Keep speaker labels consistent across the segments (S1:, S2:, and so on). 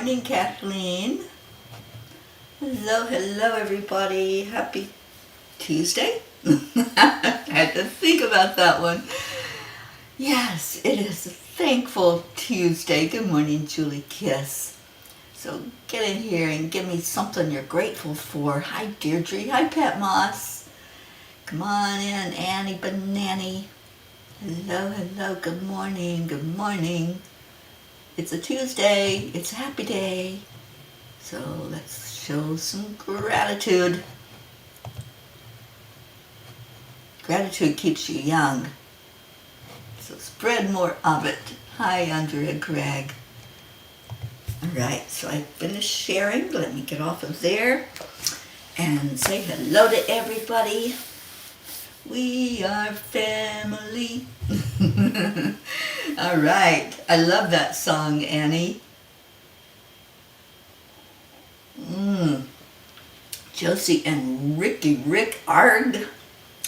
S1: morning, Kathleen. Hello, hello, everybody. Happy Tuesday. I had to think about that one. Yes, it is a thankful Tuesday. Good morning, Julie Kiss. So get in here and give me something you're grateful for. Hi, Deirdre. Hi, Pat Moss. Come on in, Annie Banani. Hello, hello. Good morning. Good morning. It's a Tuesday. It's a happy day. So let's show some gratitude. Gratitude keeps you young. So spread more of it. Hi, Andrea Gregg. All right, so I finished sharing. Let me get off of there and say hello to everybody. We are family. All right. I love that song, Annie. Josie and Rick Arg.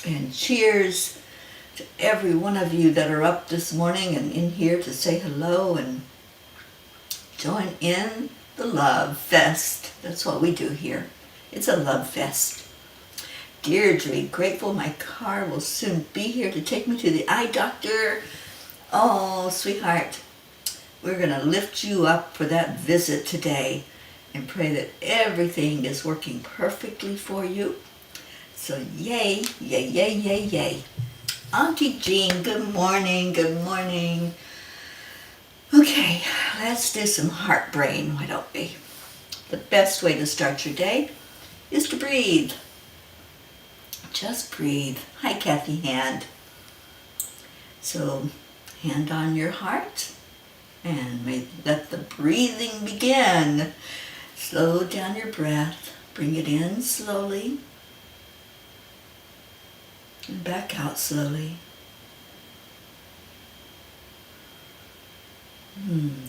S1: And cheers to every one of you that are up this morning and in here to say hello and join in the love fest. That's what we do here. It's a love fest. Deirdre, grateful my car will soon be here to take me to the eye doctor. Oh, sweetheart, we're going to lift you up for that visit today and pray that everything is working perfectly for you. So yay, yay, yay, yay, yay. Auntie Jean, good morning, good morning. Okay, let's do some heart brain, why don't we? The best way to start your day is to breathe. Just breathe. Hi, Kathy Hand. So, hand on your heart and let the breathing begin. Slow down your breath. Bring it in slowly and back out slowly.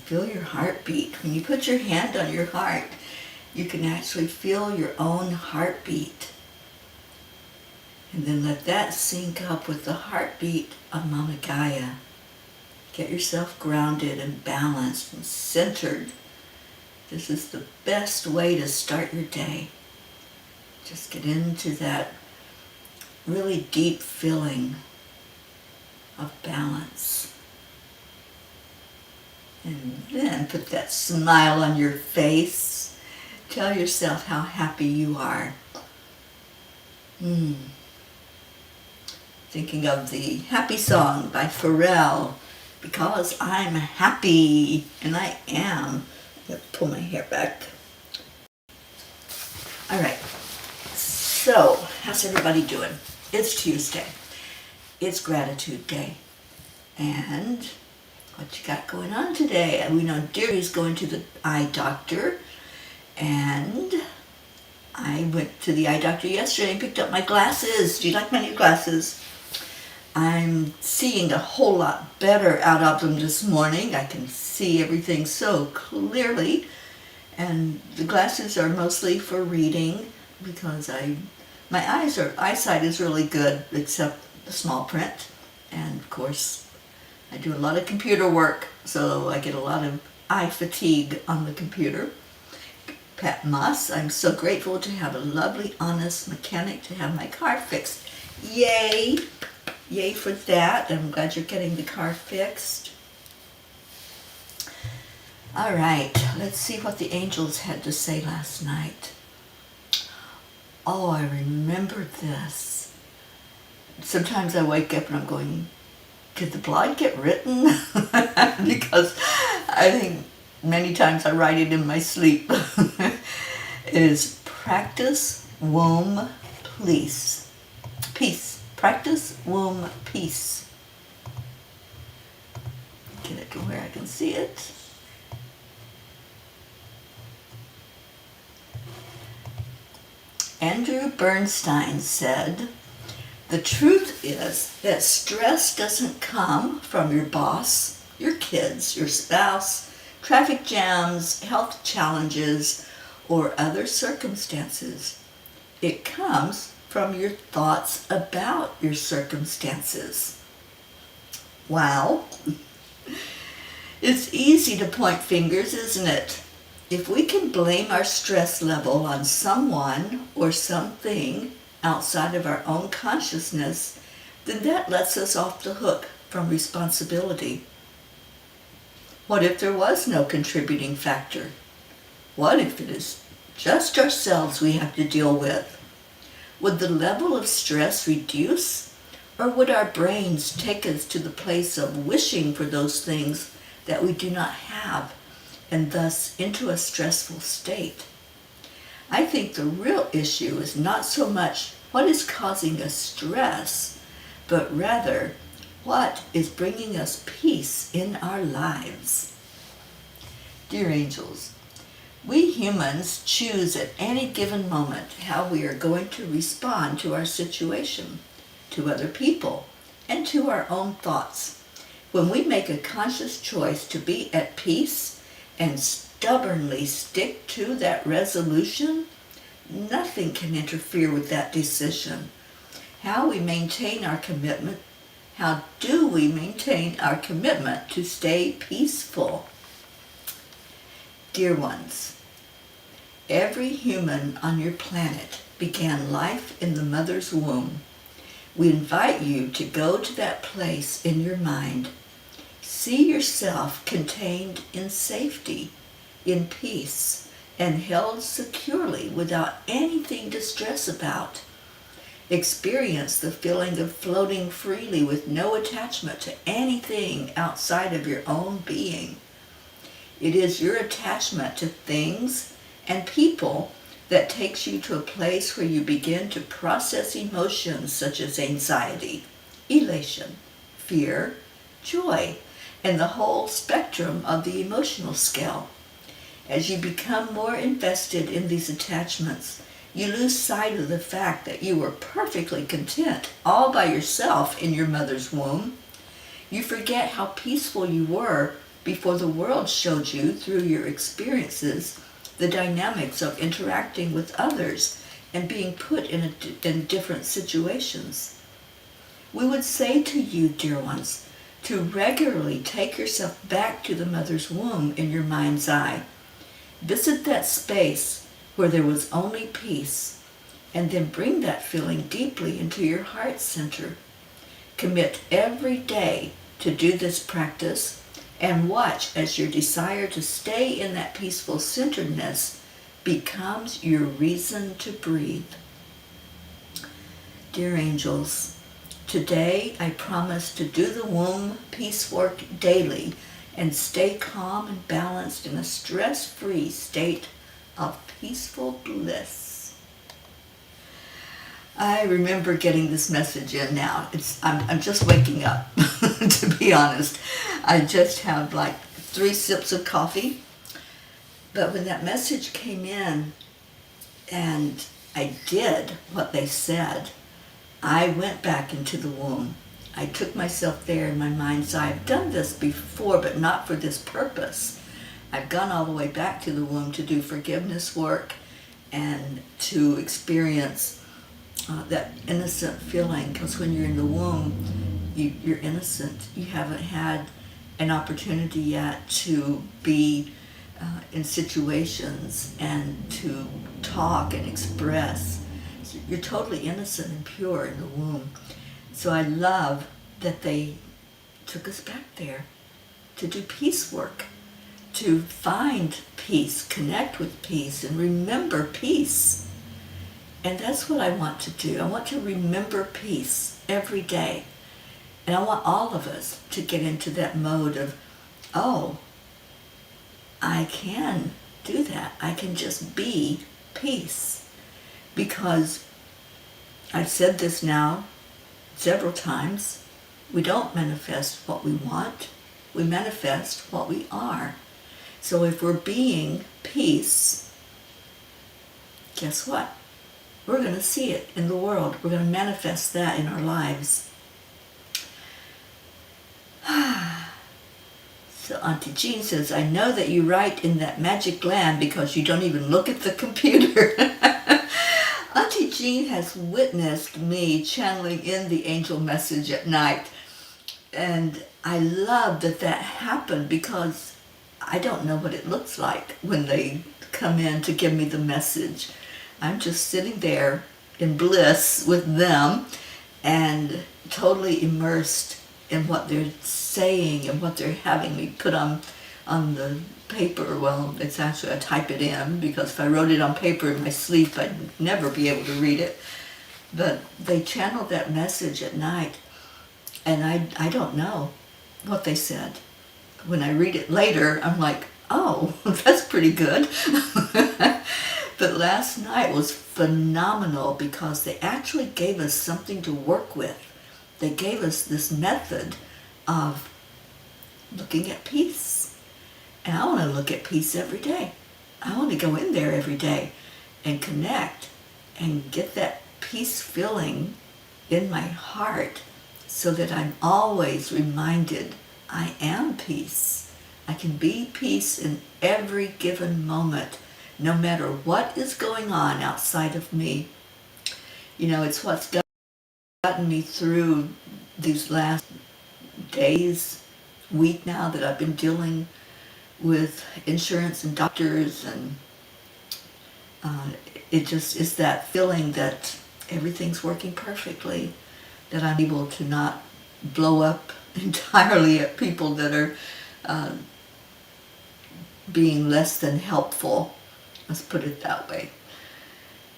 S1: Feel your heartbeat. When you put your hand on your heart, you can actually feel your own heartbeat. And then let that sync up with the heartbeat of Mama Gaia. Get yourself grounded and balanced and centered. This is the best way to start your day. Just get into that really deep feeling of balance. And then put that smile on your face. Tell yourself how happy you are. Thinking of the happy song by Pharrell, Because I'm Happy, and I am. I'm going to pull my hair back. All right, so how's everybody doing? It's Tuesday. It's Gratitude Day. And what you got going on today? We know Deirdre's going to the eye doctor, and I went to the eye doctor yesterday and picked up my glasses. Do you like my new glasses? I'm seeing a whole lot better out of them this morning. I can see everything so clearly. And the glasses are mostly for reading because my eyesight is really good except the small print. And of course, I do a lot of computer work, so I get a lot of eye fatigue on the computer. Pat Moss, I'm so grateful to have a lovely, honest mechanic to have my car fixed. Yay! Yay for that. I'm glad you're getting the car fixed. All right, let's see what the angels had to say last night. Oh, I remember this. Sometimes I wake up and I'm going, did the blog get written? Because I think many times I write it in my sleep. It is practice, womb, peace. Practice, womb, peace. Get it to where I can see it. Andrew Bernstein said, the truth is that stress doesn't come from your boss, your kids, your spouse, traffic jams, health challenges, or other circumstances. It comes from your thoughts about your circumstances. Wow. It's easy to point fingers, isn't it? If we can blame our stress level on someone or something outside of our own consciousness, then that lets us off the hook from responsibility. What if there was no contributing factor? What if it is just ourselves we have to deal with? Would the level of stress reduce, or would our brains take us to the place of wishing for those things that we do not have, and thus into a stressful state? I think the real issue is not so much what is causing us stress, but rather what is bringing us peace in our lives. Dear angels, we humans choose at any given moment how we are going to respond to our situation, to other people, and to our own thoughts. When we make a conscious choice to be at peace and stubbornly stick to that resolution, nothing can interfere with that decision. How we maintain our commitment, how do we maintain our commitment to stay peaceful? Dear ones, every human on your planet began life in the mother's womb. We invite you to go to that place in your mind. See yourself contained in safety, in peace, and held securely without anything to stress about. Experience the feeling of floating freely with no attachment to anything outside of your own being. It is your attachment to things and people that takes you to a place where you begin to process emotions such as anxiety, elation, fear, joy, and the whole spectrum of the emotional scale. As you become more invested in these attachments, you lose sight of the fact that you were perfectly content all by yourself in your mother's womb. You forget how peaceful you were before the world showed you through your experiences the dynamics of interacting with others and being put in different situations. We would say to you, dear ones, to regularly take yourself back to the mother's womb in your mind's eye. Visit that space where there was only peace, and then bring that feeling deeply into your heart center. Commit every day to do this practice, and watch as your desire to stay in that peaceful centeredness becomes your reason to breathe. Dear angels, today I promise to do the womb peace work daily and stay calm and balanced in a stress-free state of peaceful bliss. I remember getting this message in now. I'm just waking up, to be honest. I just have like 3 sips of coffee. But when that message came in and I did what they said, I went back into the womb. I took myself there in my mind's eye. I've done this before, but not for this purpose. I've gone all the way back to the womb to do forgiveness work and to experience that innocent feeling, because when you're in the womb, you're innocent. You haven't had an opportunity yet to be in situations and to talk and express. So you're totally innocent and pure in the womb. So I love that they took us back there to do peace work, to find peace, connect with peace, and remember peace. And that's what I want to do. I want to remember peace every day. And I want all of us to get into that mode of, oh, I can do that. I can just be peace. Because I've said this now several times, we don't manifest what we want. We manifest what we are. So if we're being peace, guess what? We're going to see it in the world. We're going to manifest that in our lives. So Auntie Jean says, I know that you write in that magic land because you don't even look at the computer. Auntie Jean has witnessed me channeling in the angel message at night. And I love that happened because I don't know what it looks like when they come in to give me the message. I'm just sitting there in bliss with them and totally immersed in what they're saying and what they're having me put on the paper. Well, it's actually, I type it in, because if I wrote it on paper in my sleep, I'd never be able to read it. But they channeled that message at night, and I don't know what they said. When I read it later, I'm like, oh, that's pretty good. But last night was phenomenal because they actually gave us something to work with. They gave us this method of looking at peace. And I want to look at peace every day. I want to go in there every day and connect and get that peace feeling in my heart so that I'm always reminded I am peace. I can be peace in every given moment, no matter what is going on outside of me. You know, it's what's gotten me through these last days, week now, that I've been dealing with insurance and doctors, and it just is that feeling that everything's working perfectly, that I'm able to not blow up entirely at people that are being less than helpful. Let's put it that way.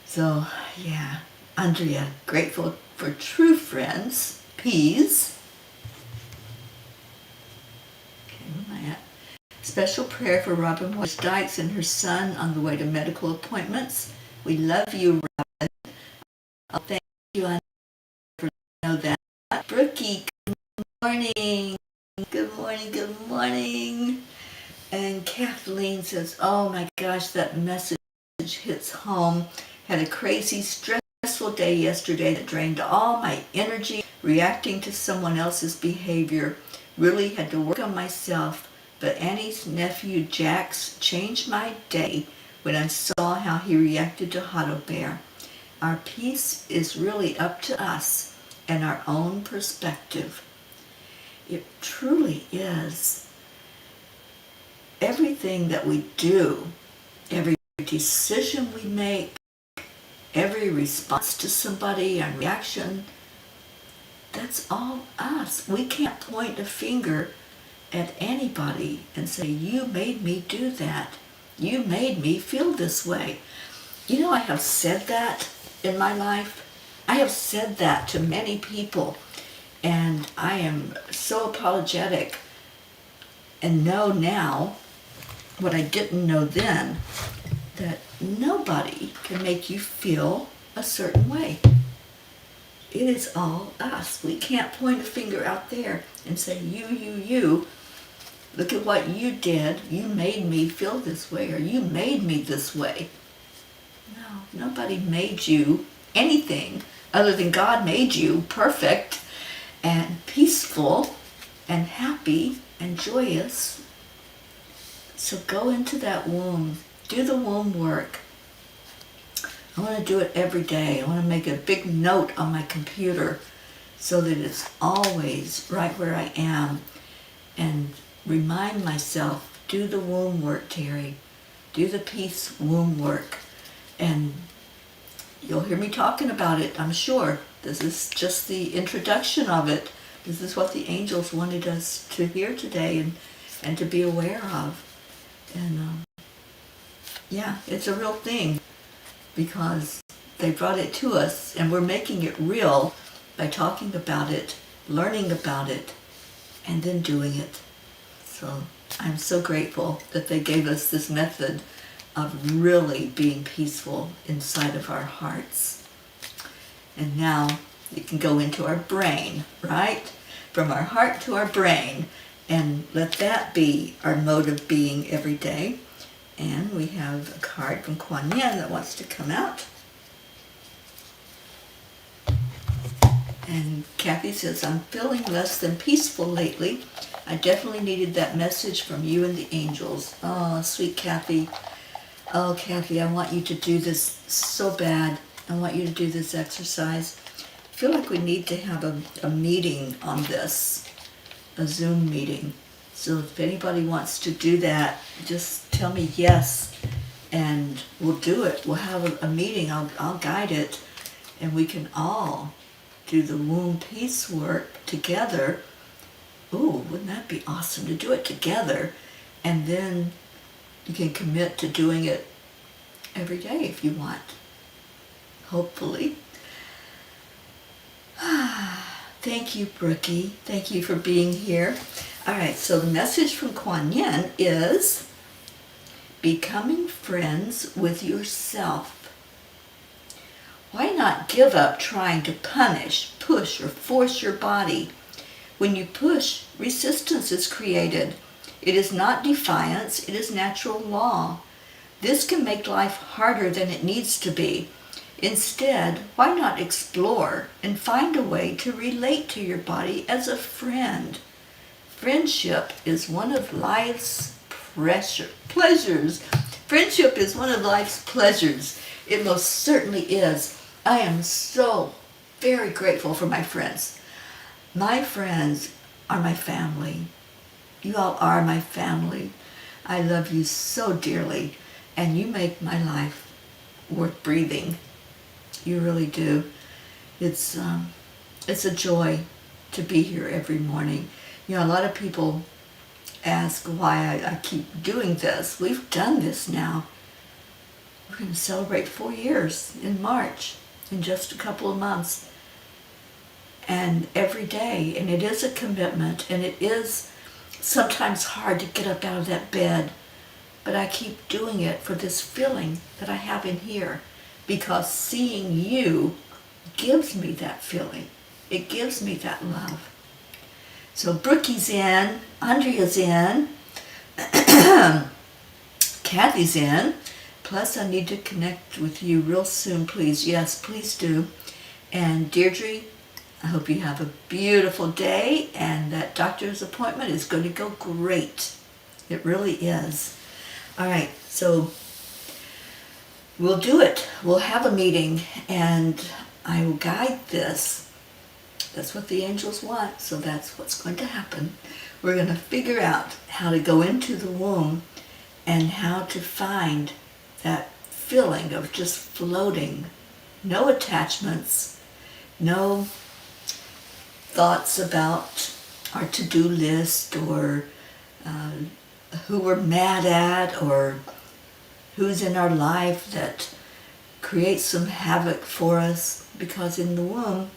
S1: So, yeah, Andrea, grateful for true friends, peas. Okay, where am I at? Special prayer for Robin Weiss Dykes and her son on the way to medical appointments. We love you, Robin. Oh, thank you, Andrea, for know that. Brookie, good morning. Good morning, good morning. And Kathleen says, oh my gosh, that message hits home. Had a crazy, stressful day yesterday that drained all my energy, reacting to someone else's behavior. Really had to work on myself, but Annie's nephew Jax changed my day when I saw how he reacted to Hotto Bear. Our peace is really up to us and our own perspective. It truly is. Everything that we do, every decision we make, every response to somebody and reaction, that's all us. We can't point a finger at anybody and say, you made me do that. You made me feel this way. You know, I have said that in my life. I have said that to many people, and I am so apologetic and know now what I didn't know then, that nobody can make you feel a certain way. It is all us. We can't point a finger out there and say, you, look at what you did. You made me feel this way, or you made me this way. No, nobody made you anything other than God made you perfect and peaceful and happy and joyous. So go into that womb, do the womb work. I want to do it every day. I want to make a big note on my computer so that it's always right where I am, and remind myself, do the womb work, Teri. Do the peace womb work. And you'll hear me talking about it, I'm sure. This is just the introduction of it. This is what the angels wanted us to hear today and to be aware of. And yeah, it's a real thing, because they brought it to us and we're making it real by talking about it, learning about it, and then doing it. So I'm so grateful that they gave us this method of really being peaceful inside of our hearts. And now it can go into our brain, right? From our heart to our brain. And let that be our mode of being every day. And we have a card from Kuan Yin that wants to come out. And Kathy says, I'm feeling less than peaceful lately. I definitely needed that message from you and the angels. Oh, sweet Kathy. Oh, Kathy, I want you to do this so bad. I want you to do this exercise. I feel like we need to have a meeting on this. A Zoom meeting, So if anybody wants to do that, just tell me yes, and we'll do it. We'll have a meeting. I'll guide it, and we can all do the womb peace work together. Ooh, wouldn't that be awesome to do it together? And then you can commit to doing it every day if you want, hopefully. Thank you, Brookie. Thank you for being here. All right, so the message from Kuan Yin is becoming friends with yourself. Why not give up trying to punish, push, or force your body? When you push, resistance is created. It is not defiance, it is natural law. This can make life harder than it needs to be. Instead, why not explore and find a way to relate to your body as a friend? Friendship is one of life's pleasures. Friendship is one of life's pleasures. It most certainly is. I am so very grateful for my friends. My friends are my family. You all are my family. I love you so dearly, and you make my life worth breathing. You really do. It's a joy to be here every morning. You know, a lot of people ask why I keep doing this. We've done this now. We're going to celebrate 4 years in March, in just a couple of months. And every day, and it is a commitment, and it is sometimes hard to get up out of that bed, but I keep doing it for this feeling that I have in here, because seeing you gives me that feeling. It gives me that love. So Brookie's in, Andrea's in, Kathy's in, plus I need to connect with you real soon, please. Yes, please do. And Deirdre, I hope you have a beautiful day, and that doctor's appointment is going to go great. It really is. All right, so we'll do it. We'll have a meeting, and I will guide this. That's what the angels want, so that's what's going to happen. We're going to figure out how to go into the womb and how to find that feeling of just floating. No attachments, no thoughts about our to-do list or who we're mad at or who's in our life that creates some havoc for us, because in the womb,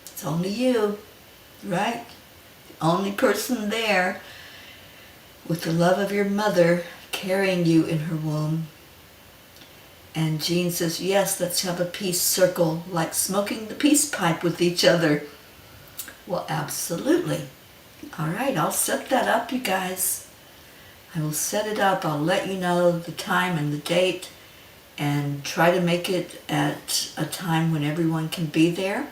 S1: it's only you, right? The only person there with the love of your mother carrying you in her womb. And Jean says, yes, let's have a peace circle, like smoking the peace pipe with each other. Well, absolutely. All right, I'll set that up, you guys. I will set it up. I'll let you know the time and the date, and try to make it at a time when everyone can be there,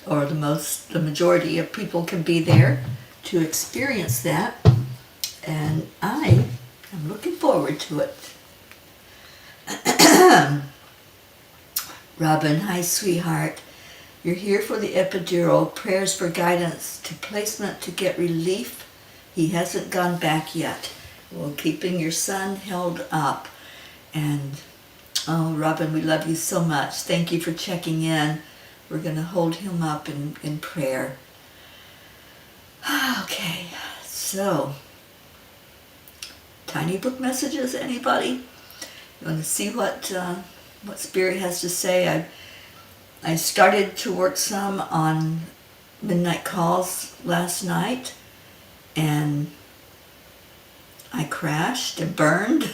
S1: or the majority of people can be there to experience that. And I am looking forward to it. Robin, hi sweetheart. You're here for the epidural. Prayers for guidance to placement to get relief. He hasn't gone back yet. Well, keeping your son held up. And, oh, Robin, we love you so much. Thank you for checking in. We're going to hold him up in prayer. Okay, so, tiny book messages, anybody? You want to see what Spirit has to say? I started to work some on midnight calls last night, and I crashed and burned.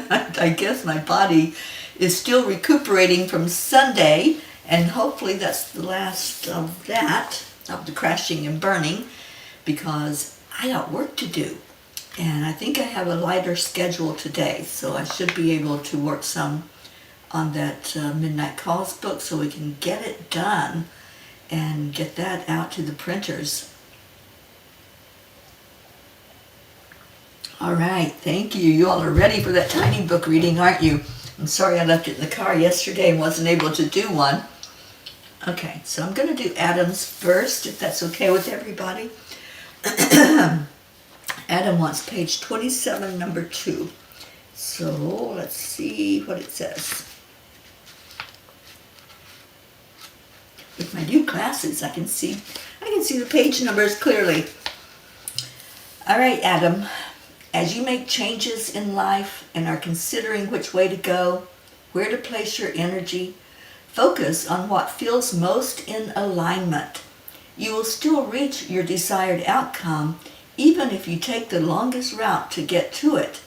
S1: I guess my body is still recuperating from Sunday, and hopefully that's the last of that, of the crashing and burning, because I got work to do. And I think I have a lighter schedule today, so I should be able to work some on that Midnight Calls book so we can get it done and get that out to the printers. All right, thank you. You all are ready for that tiny book reading, aren't you? I'm sorry I left it in the car yesterday and wasn't able to do one. Okay, so I'm going to do Adam's first, if that's okay with everybody. Adam wants page 27, number 2. So let's see what it says. With my new glasses, I can see the page numbers clearly. All right, Adam, as you make changes in life and are considering which way to go, where to place your energy, focus on what feels most in alignment. You will still reach your desired outcome even if you take the longest route to get to it.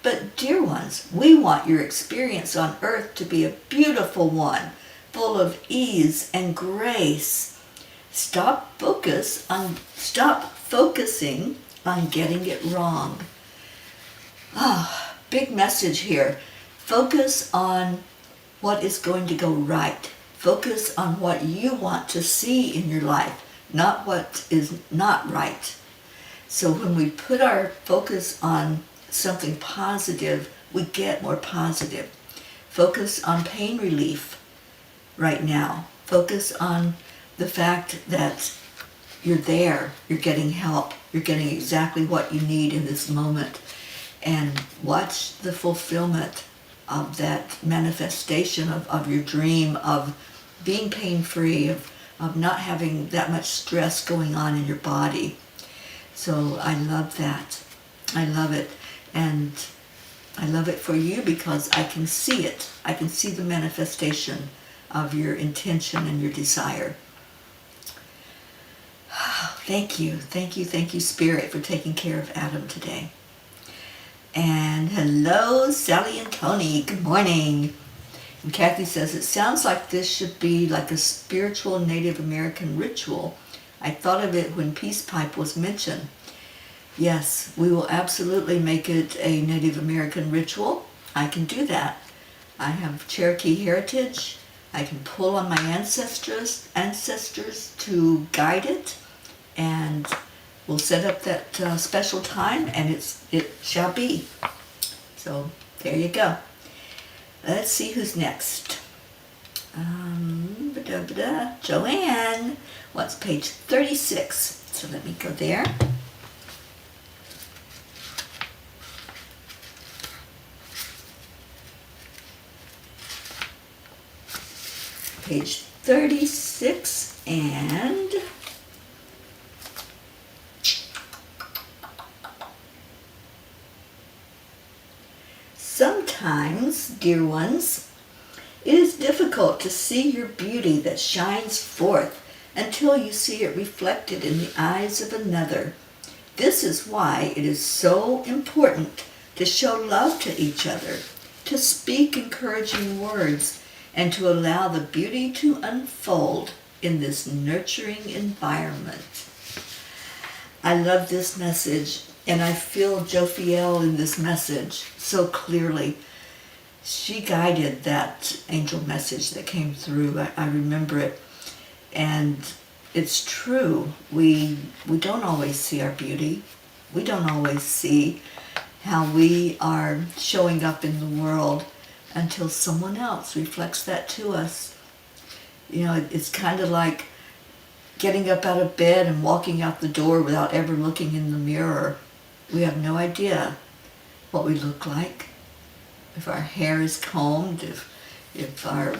S1: But dear ones, we want your experience on earth to be a beautiful one, full of ease and grace. Stop focusing on getting it wrong. Big message here. Focus on what is going to go right. Focus on what you want to see in your life, not what is not right. So when we put our focus on something positive, we get more positive. Focus on pain relief right now. Focus on the fact that you're there, you're getting help, you're getting exactly what you need in this moment. And watch the fulfillment of that manifestation of your dream of being pain-free, of not having that much stress going on in your body. So I love that. I love it. And I love it for you because I can see it. I can see the manifestation of your intention and your desire. Thank you, Spirit, for taking care of Adam today. And hello, Sally and Tony. Good morning. And Kathy says, it sounds like this should be like a spiritual Native American ritual. I thought of it when Peace Pipe was mentioned. Yes, we will absolutely make it a Native American ritual. I can do that. I have Cherokee heritage. I can pull on my ancestors to guide it. And we'll set up that special time, and it shall be. So there you go. Let's see who's next. Joanne wants page 36. So let me go there. Page 36 and... Sometimes, dear ones, it is difficult to see your beauty that shines forth until you see it reflected in the eyes of another. This is why it is so important to show love to each other, to speak encouraging words, and to allow the beauty to unfold in this nurturing environment. I love this message. And I feel Jophiel in this message so clearly. She guided that angel message that came through. I remember it. And it's true. We don't always see our beauty. We don't always see how we are showing up in the world until someone else reflects that to us. You know, it's kind of like getting up out of bed and walking out the door without ever looking in the mirror. We have no idea what we look like, if our hair is combed, if our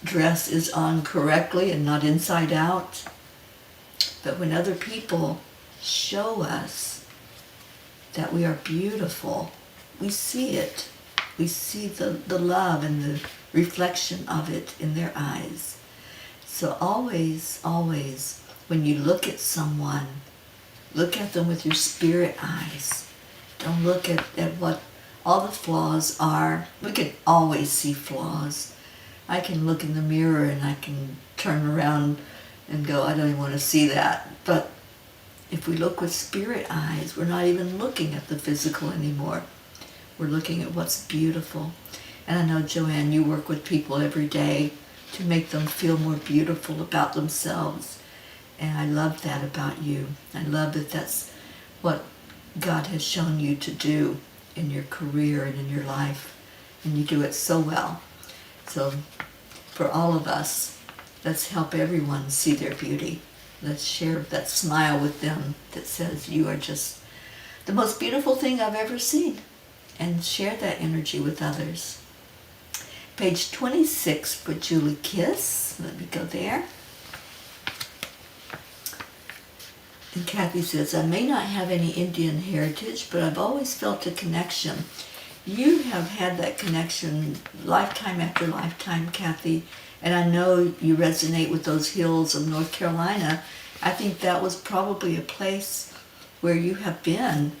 S1: dress is on correctly and not inside out. But when other people show us that we are beautiful, we see it. We see the love and the reflection of it in their eyes. So always, always, when you look at someone, look at them with your spirit eyes. Don't look at what all the flaws are. We can always see flaws. I can look in the mirror and I can turn around and go, I don't even want to see that. But if we look with spirit eyes, we're not even looking at the physical anymore. We're looking at what's beautiful. And I know, Joanne, you work with people every day to make them feel more beautiful about themselves. And I love that about you. I love that that's what God has shown you to do in your career and in your life. And you do it so well. So for all of us, let's help everyone see their beauty. Let's share that smile with them that says you are just the most beautiful thing I've ever seen. And share that energy with others. Page 26 for Julie Kiss. Let me go there. And Kathy says, I may not have any Indian heritage, but I've always felt a connection. You have had that connection lifetime after lifetime, Kathy, and I know you resonate with those hills of North Carolina. I think that was probably a place where you have been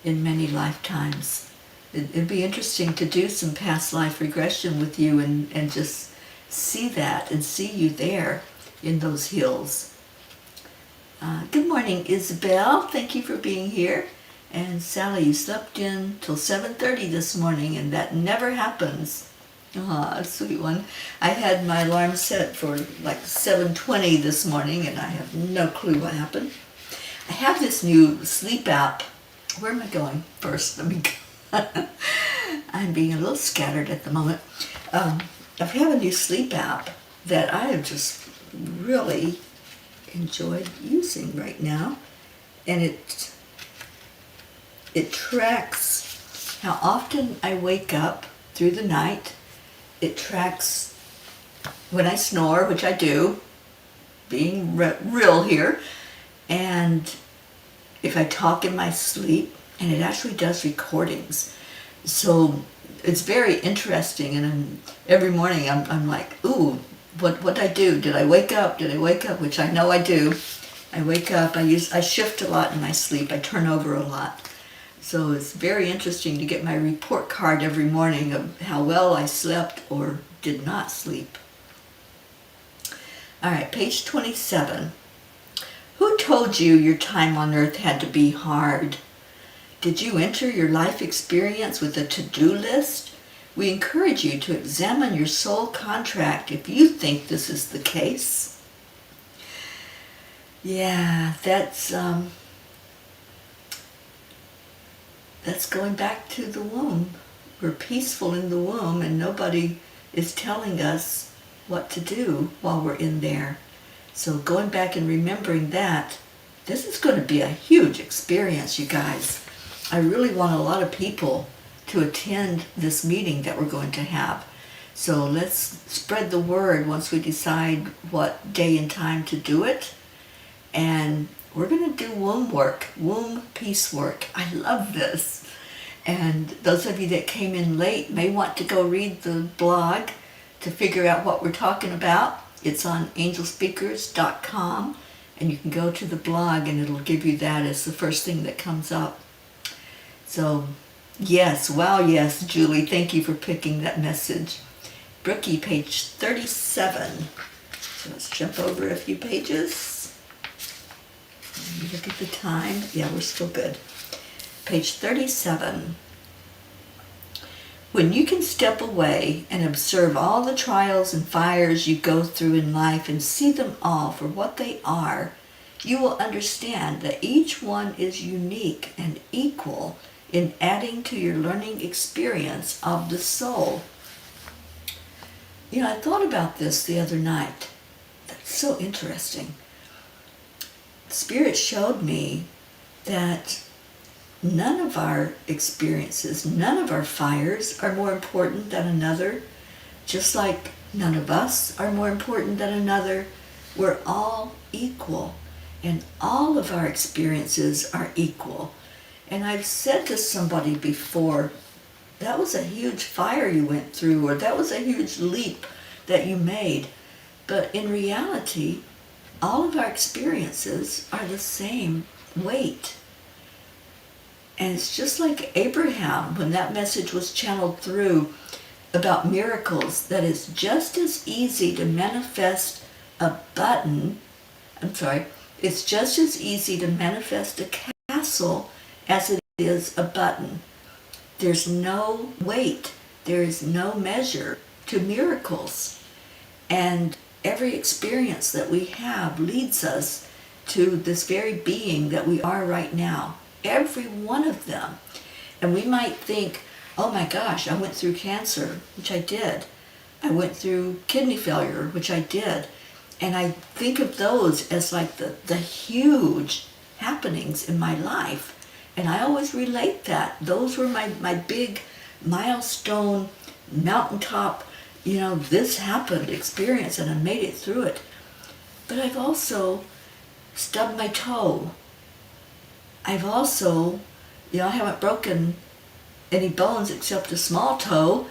S1: in many lifetimes. It'd be interesting to do some past life regression with you and just see that and see you there in those hills. Good morning, Isabel. Thank you for being here. And Sally, you slept in till 7:30 this morning, and that never happens. Ah, sweet one. I had my alarm set for like 7:20 this morning, and I have no clue what happened. I have this new sleep app. Where am I going first? Let me go. I'm being a little scattered at the moment. I have a new sleep app that I have just really enjoyed using right now, and it tracks how often I wake up through the night. It tracks when I snore, which I do, being real here, and if I talk in my sleep, and it actually does recordings. So it's very interesting, and every morning I'm like, ooh, what I do? Did I wake up? Did I wake up? Which I know I do. I wake up, I shift a lot in my sleep, I turn over a lot. So it's very interesting to get my report card every morning of how well I slept or did not sleep. All right, page 27. Who told you your time on earth had to be hard? Did you enter your life experience with a to-do list? We encourage you to examine your soul contract if you think this is the case. Yeah, that's going back to the womb. We're peaceful in the womb, and nobody is telling us what to do while we're in there. So going back and remembering that, this is going to be a huge experience, you guys. I really want a lot of people to attend this meeting that we're going to have. So let's spread the word once we decide what day and time to do it. And we're going to do womb work, womb peace work. I love this. And those of you that came in late may want to go read the blog to figure out what we're talking about. It's on angelspeakers.com, and you can go to the blog and it'll give you that as the first thing that comes up. So, yes, wow, yes, Julie, thank you for picking that message. Brookie, page 37. So let's jump over a few pages. Look at the time. Yeah, we're still good. Page 37. When you can step away and observe all the trials and fires you go through in life and see them all for what they are, you will understand that each one is unique and equal in adding to your learning experience of the soul. You know, I thought about this the other night. That's so interesting. Spirit showed me that none of our experiences, none of our fires are more important than another, just like none of us are more important than another. We're all equal, and all of our experiences are equal. And I've said to somebody before, that was a huge fire you went through, or that was a huge leap that you made. But in reality, all of our experiences are the same weight. And it's just like Abraham, when that message was channeled through about miracles, that it's just as easy to manifest it's just as easy to manifest a castle as it is a button. There's no weight, there is no measure to miracles. And every experience that we have leads us to this very being that we are right now. Every one of them. And we might think, oh my gosh, I went through cancer, which I did. I went through kidney failure, which I did. And I think of those as like the huge happenings in my life. And I always relate that. Those were my big milestone, mountaintop, this happened experience, and I made it through it. But I've also stubbed my toe. I've also, I haven't broken any bones except a small toe,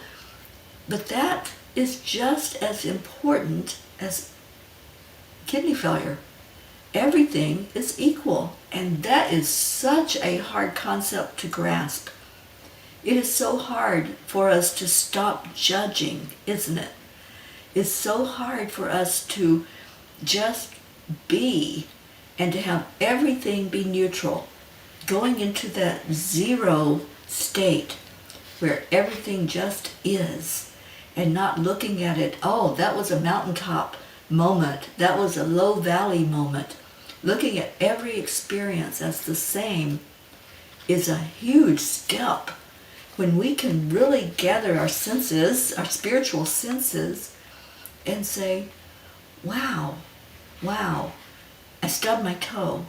S1: but that is just as important as kidney failure. Everything is equal, and that is such a hard concept to grasp. It is so hard for us to stop judging, isn't it? It's so hard for us to just be and to have everything be neutral, going into that zero state where everything just is, and not looking at it, oh, that was a mountaintop moment, that was a low valley moment. Looking at every experience as the same is a huge step. When we can really gather our senses, our spiritual senses, and say, wow, I stubbed my toe,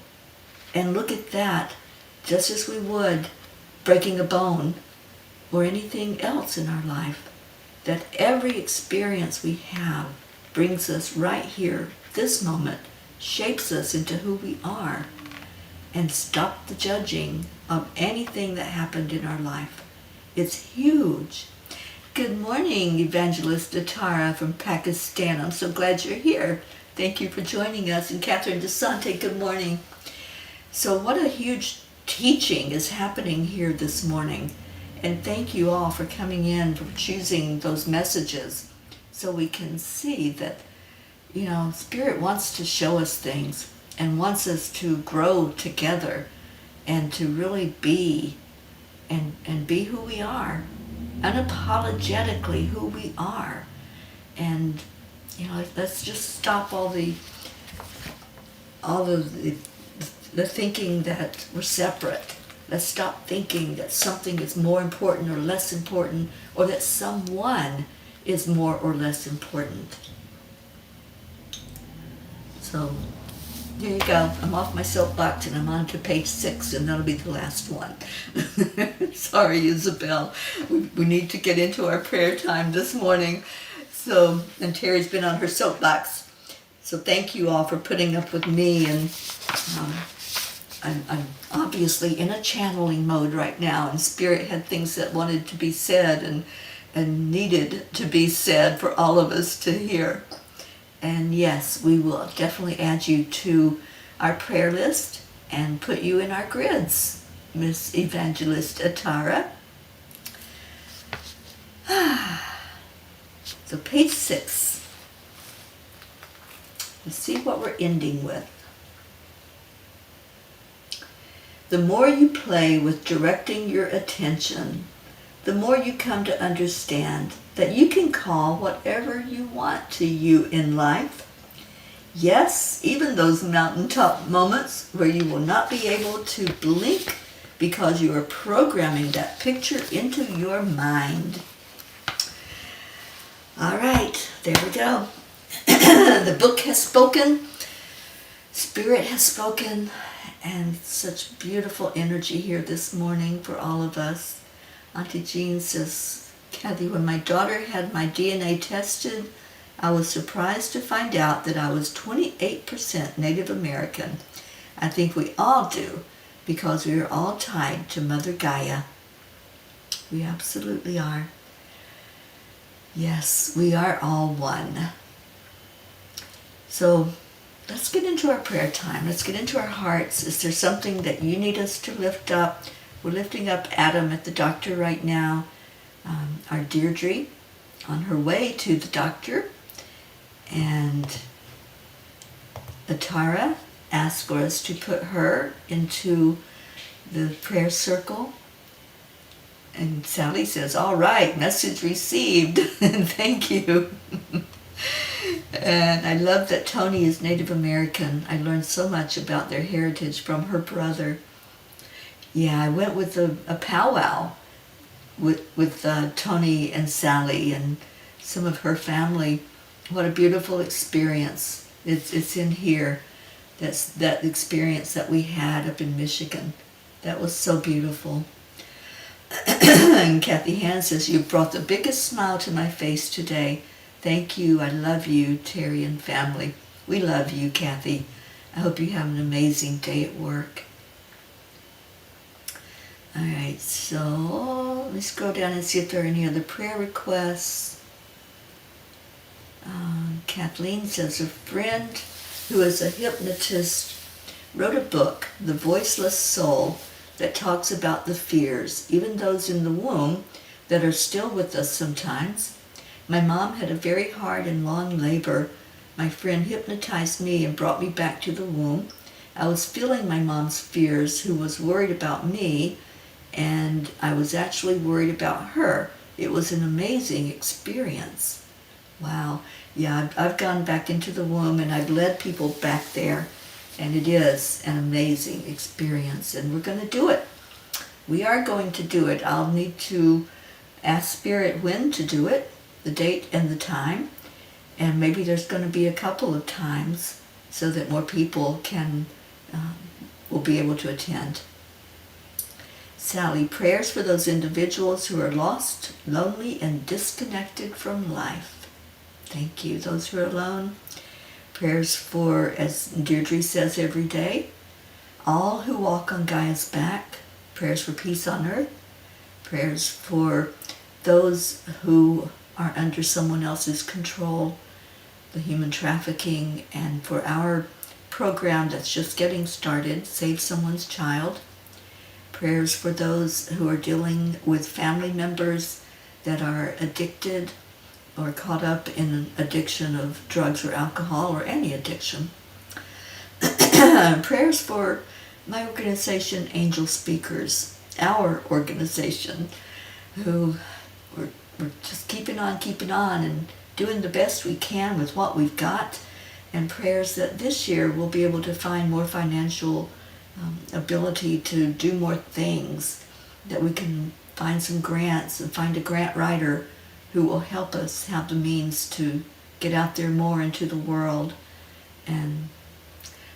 S1: and look at that, just as we would breaking a bone or anything else in our life, that every experience we have brings us right here, this moment, shapes us into who we are, and stop the judging of anything that happened in our life. It's huge. Good morning, Evangelist Atara from Pakistan. I'm so glad you're here. Thank you for joining us. And Catherine DeSante, good morning. So what a huge teaching is happening here this morning. And thank you all for coming in, for choosing those messages, so we can see that, Spirit wants to show us things and wants us to grow together and to really be and be who we are, unapologetically who we are. And let's just stop all the thinking that we're separate. Let's stop thinking that something is more important or less important, or that someone is more or less important. So here you go. I'm off my soapbox and I'm on to page 6, and that'll be the last one. Sorry, Isabel. We need to get into our prayer time this morning. So, and Teri's been on her soapbox. So thank you all for putting up with me. And I'm obviously in a channeling mode right now, and Spirit had things that wanted to be said and needed to be said for all of us to hear. And yes, we will definitely add you to our prayer list and put you in our grids, Miss Evangelist Atara. So page 6. Let's see what we're ending with. The more you play with directing your attention, the more you come to understand that you can call whatever you want to you in life. Yes, even those mountaintop moments where you will not be able to blink because you are programming that picture into your mind. All right, there we go. The book has spoken. Spirit has spoken. And such beautiful energy here this morning for all of us. Auntie Jean says, Kathy, when my daughter had my DNA tested, I was surprised to find out that I was 28% Native American. I think we all do, because we are all tied to Mother Gaia. We absolutely are. Yes, we are all one. So let's get into our prayer time. Let's get into our hearts. Is there something that you need us to lift up? We're lifting up Adam at the doctor right now. Our Deirdre on her way to the doctor. And Atara asked for us to put her into the prayer circle. And Sally says, all right, message received. Thank you. And I love that Tony is Native American. I learned so much about their heritage from her brother. Yeah, I went with a powwow with Tony and Sally and some of her family. What a beautiful experience. It's in here. That's that experience that we had up in Michigan. That was so beautiful. And Kathy Han says, "You brought the biggest smile to my face today. Thank you. I love you, Teri and family." We love you, Kathy. I hope you have an amazing day at work. All right, so let me scroll down and see if there are any other prayer requests. Kathleen says, "A friend who is a hypnotist wrote a book, The Voiceless Soul, that talks about the fears, even those in the womb, that are still with us sometimes. My mom had a very hard and long labor. My friend hypnotized me and brought me back to the womb. I was feeling my mom's fears, who was worried about me, and I was actually worried about her. It was an amazing experience." Wow. Yeah, I've gone back into the womb and I've led people back there, and it is an amazing experience, and we're going to do it. We are going to do it. I'll need to ask Spirit when to do it, the date and the time, and maybe there's going to be a couple of times so that more people will be able to attend. Sally, prayers for those individuals who are lost, lonely, and disconnected from life. Thank you. Those who are alone. Prayers for, as Deirdre says every day, all who walk on Gaia's back. Prayers for peace on earth. Prayers for those who are under someone else's control, the human trafficking, and for our program that's just getting started, Save Someone's Child. Prayers for those who are dealing with family members that are addicted or caught up in an addiction of drugs or alcohol or any addiction. Prayers for my organization, Angel Speakers, our organization, who we're just keeping on and doing the best we can with what we've got, and prayers that this year we'll be able to find more financial ability to do more things, that we can find some grants and find a grant writer who will help us have the means to get out there more into the world. And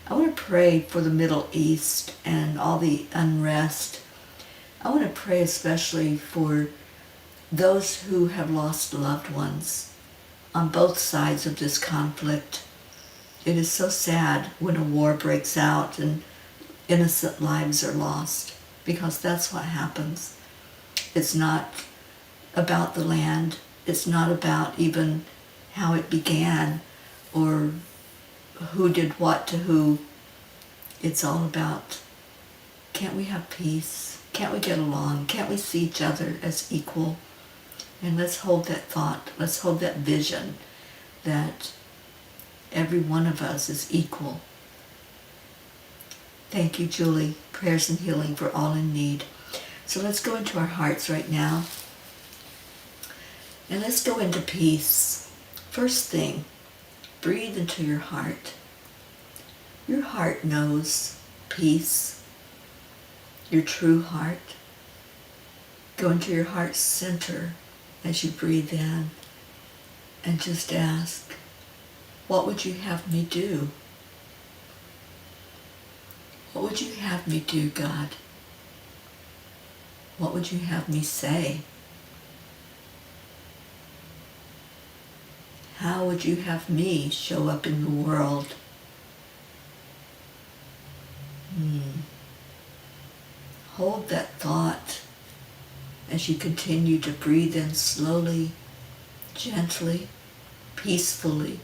S1: I want to pray for the Middle East and all the unrest. I want to pray especially for those who have lost loved ones on both sides of this conflict. It is so sad when a war breaks out and innocent lives are lost, because that's what happens. It's not about the land. It's not about even how it began or who did what to who. It's all about, can't we have peace? Can't we get along? Can't we see each other as equal? And let's hold that thought. Let's hold that vision that every one of us is equal. Thank you, Julie. Prayers and healing for all in need. So let's go into our hearts right now. And let's go into peace. First thing, breathe into your heart. Your heart knows peace. Your true heart. Go into your heart center as you breathe in and just ask, what would you have me do? What would you have me do, God? What would you have me say? How would you have me show up in the world? Hold that thought as you continue to breathe in slowly, gently, peacefully.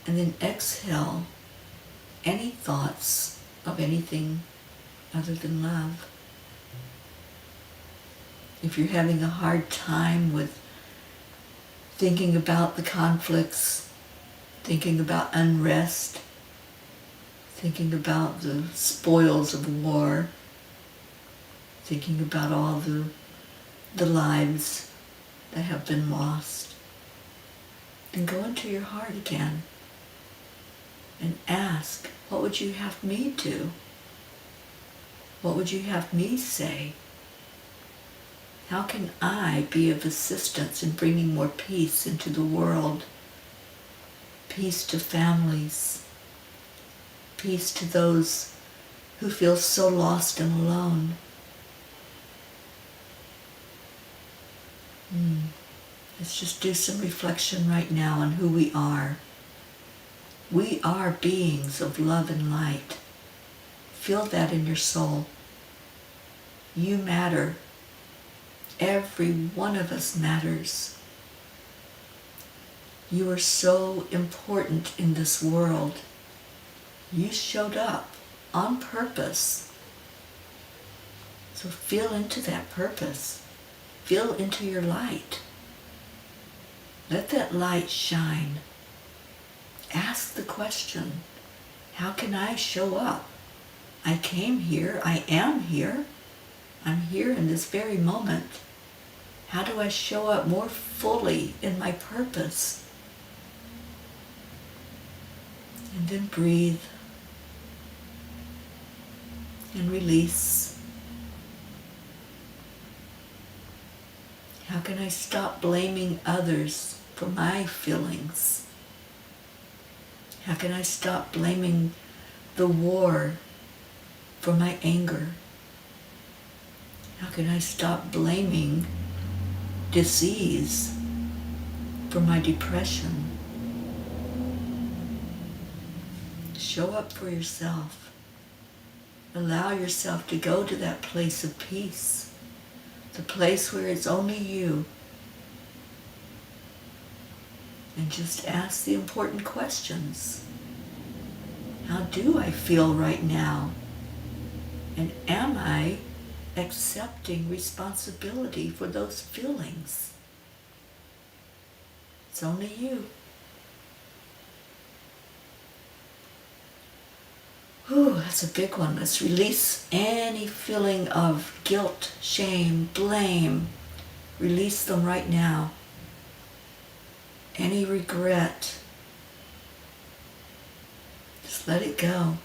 S1: And then exhale any thoughts of anything other than love. If you're having a hard time with thinking about the conflicts, thinking about unrest, thinking about the spoils of war, thinking about all the lives that have been lost, then go into your heart again and ask, what would you have me do? What would you have me say? How can I be of assistance in bringing more peace into the world? peace to families, peace to those who feel so lost and alone. Let's just do some reflection right now on who we are. We are beings of love and light. Feel that in your soul. You matter. Every one of us matters. You are so important in this world. You showed up on purpose. So feel into that purpose. Feel into your light. Let that light shine. Ask the question, how can I show up? I came here, I am here. I'm here in this very moment. How do I show up more fully in my purpose? And then breathe and release. How can I stop blaming others for my feelings? How can I stop blaming the war for my anger? How can I stop blaming disease for my depression? Show up for yourself. Allow yourself to go to that place of peace, the place where it's only you. And just ask the important questions. How do I feel right now? And am I accepting responsibility for those feelings? It's only you. Whew, that's a big one. Let's release any feeling of guilt, shame, blame. Release them right now. Any regret. Just let it go.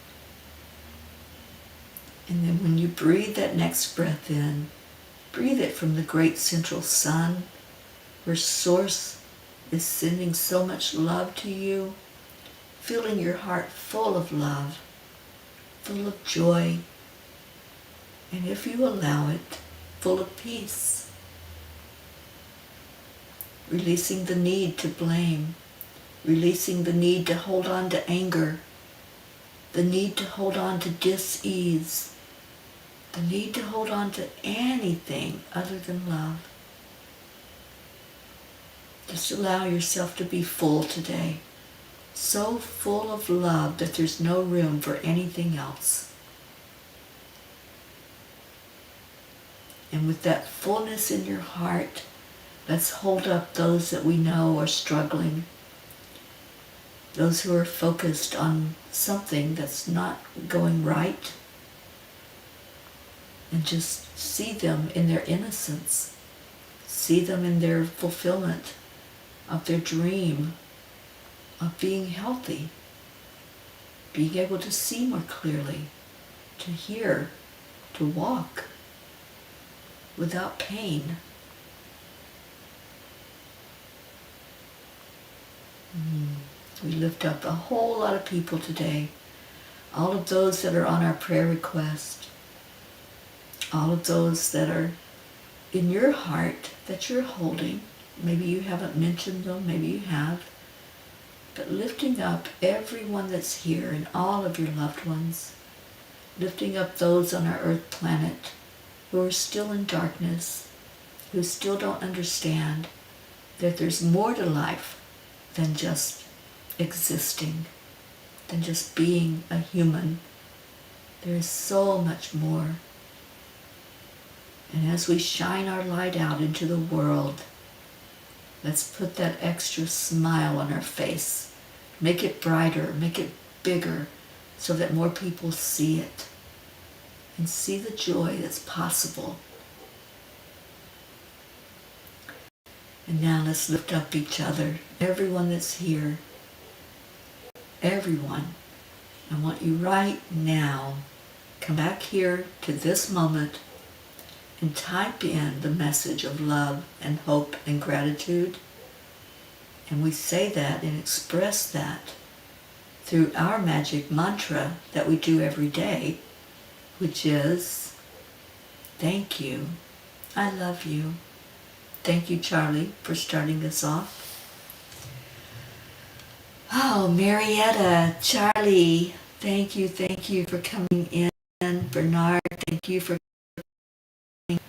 S1: And then when you breathe that next breath in, breathe it from the great central sun, where Source is sending so much love to you, filling your heart full of love, full of joy, and if you allow it, full of peace. Releasing the need to blame, releasing the need to hold on to anger, the need to hold on to dis-ease, the need to hold on to anything other than love. Just allow yourself to be full today, so full of love that there's no room for anything else. And with that fullness in your heart, let's hold up those that we know are struggling, those who are focused on something that's not going right, and just see them in their innocence, see them in their fulfillment of their dream of being healthy, being able to see more clearly, to hear, to walk without pain. We lift up a whole lot of people today, all of those that are on our prayer request, all of those that are in your heart that you're holding. Maybe you haven't mentioned them, maybe you have, but lifting up everyone that's here and all of your loved ones, lifting up those on our earth planet who are still in darkness, who still don't understand that there's more to life than just existing, than just being a human. There is so much more. And as we shine our light out into the world, let's put that extra smile on our face. Make it brighter, make it bigger, so that more people see it and see the joy that's possible. And now let's lift up each other, everyone that's here, everyone. I want you right now, come back here to this moment and type in the message of love and hope and gratitude And we say that and express that through our magic mantra that we do every day, which is, thank you, I love you. Thank you, Charlie, for starting us off. Oh, Marietta, Charlie, thank you for coming in. Bernard, thank you for coming.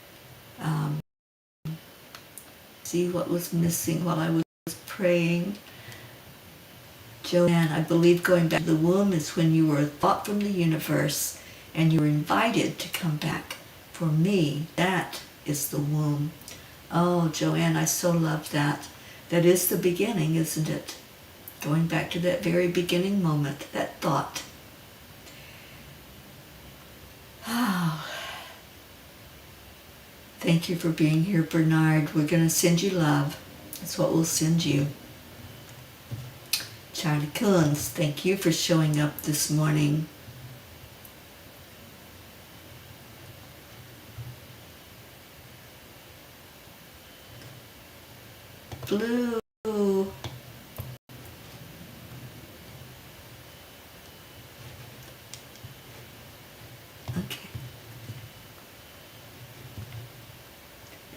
S1: See what was missing while I was praying. Joanne, I believe going back to the womb is when you were a thought from the universe and you were invited to come back. For me, that is the womb. Oh, Joanne, I so love that. That is the beginning, isn't it? Going back to that very beginning moment, that thought. Oh. Thank you for being here, Bernard. We're going to send you love. That's what we'll send you. Charlie Coons, thank you for showing up this morning. Blue. Okay.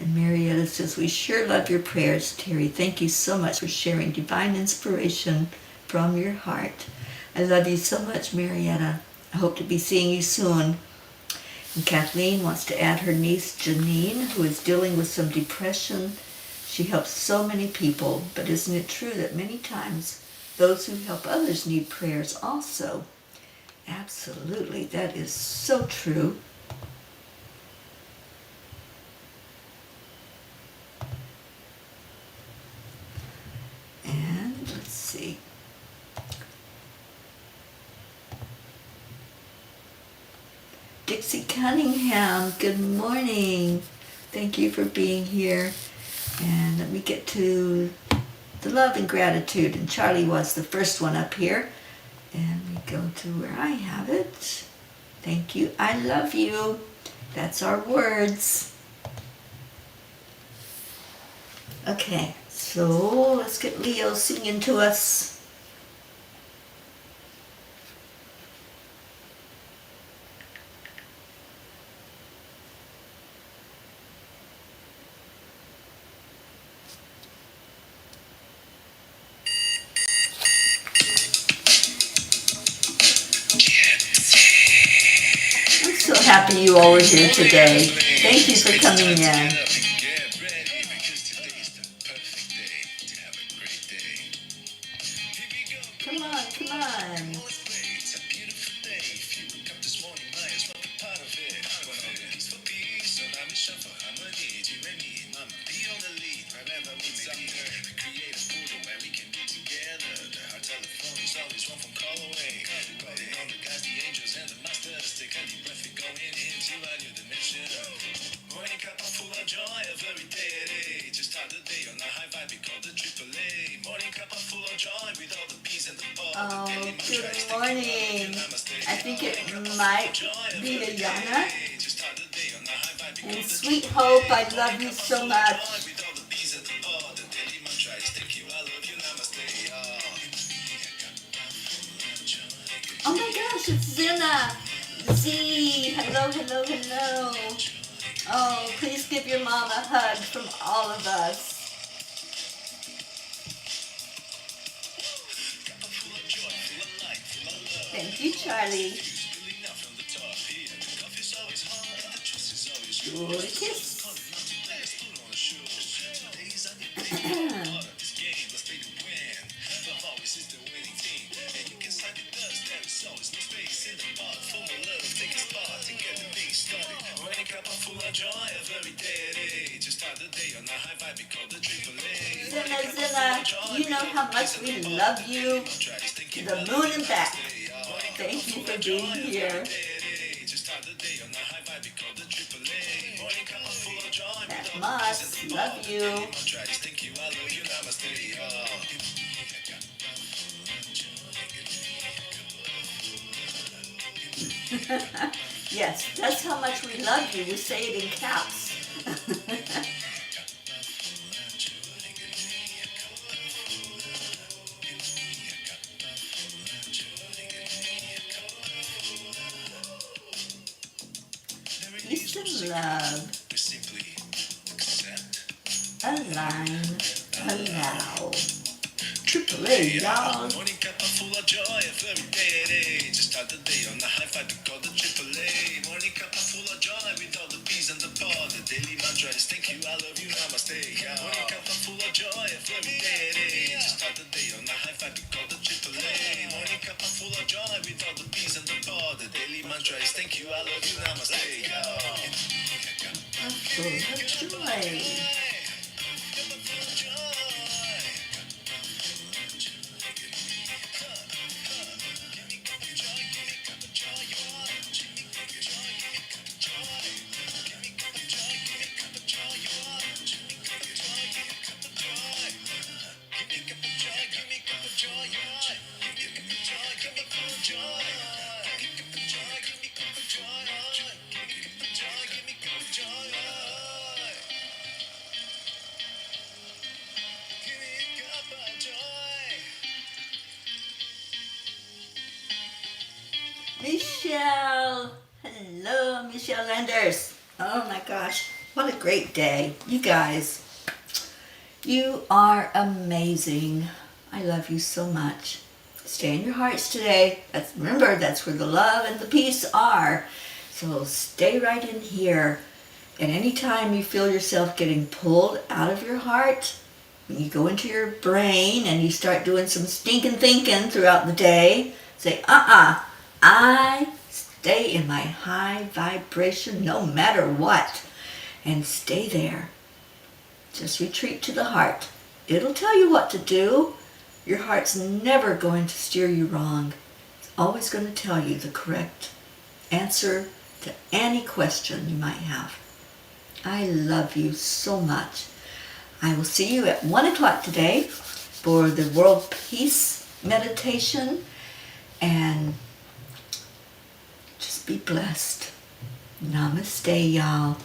S1: And Marietta says, we sure love your prayers, Teri. Thank you so much for sharing divine inspiration from your heart. I love you so much, Marietta. I hope to be seeing you soon. And Kathleen wants to add her niece, Janine, who is dealing with some depression. She helps so many people, but isn't it true that many times those who help others need prayers also? Absolutely, that is so true. And let's see. Dixie Cunningham, good morning. Thank you for being here. And let me get to the love and gratitude. And Charlie was the first one up here. And we go to where I have it. Thank you. I love you. That's our words. Okay, so let's get Leo singing to us. So happy you all are here today. Thank you for coming in. Come on, come on.
S2: Morning Cuppa full of joy of every day. Just start the day on a high vibe, we call the AAA. Morning Cuppa full of joy with all the bees and the ball.
S1: Oh, good morning. I think it might be Ayana. And Sweet Hope, I love you so much. Oh my gosh, it's Zena. Z, hello, hello, hello. Oh, please give your mom a hug from all of us. Thank you, Charlie. Good kiss. Zena, Zena, you know how much we love you to the moon and back. Thank you for being here. That must love you. Yes, that's how much we love you. We say it in caps. love,
S2: We simply accept.
S1: align, allow. Triple A, y'all.
S2: Morning cup of full of joy every day. Just start the day on the high five we call the triple A. Morning cup of full of joy with all the peas and the pod. The daily mantra is thank you, I love you, namaste. Morning cup of full of joy every day. Just start the day on the high five we call the triple A. Morning cup of full of joy with all the peas and the pod. The daily mantra is thank you, I love you, namaste.
S1: Full of joy. Michelle. Hello, Michelle Landers. Oh my gosh, what a great day. You guys, you are amazing. I love you so much. Stay in your hearts today. Remember, that's where the love and the peace are. So stay right in here. And anytime you feel yourself getting pulled out of your heart, when you go into your brain and you start doing some stinking thinking throughout the day, say, I stay in my high vibration no matter what. And stay there. Just retreat to the heart. It'll tell you what to do. Your heart's never going to steer you wrong. It's always going to tell you the correct answer to any question you might have. I love you so much. I will see you at 1 o'clock today for the World Peace Meditation. And just be blessed. Namaste, y'all.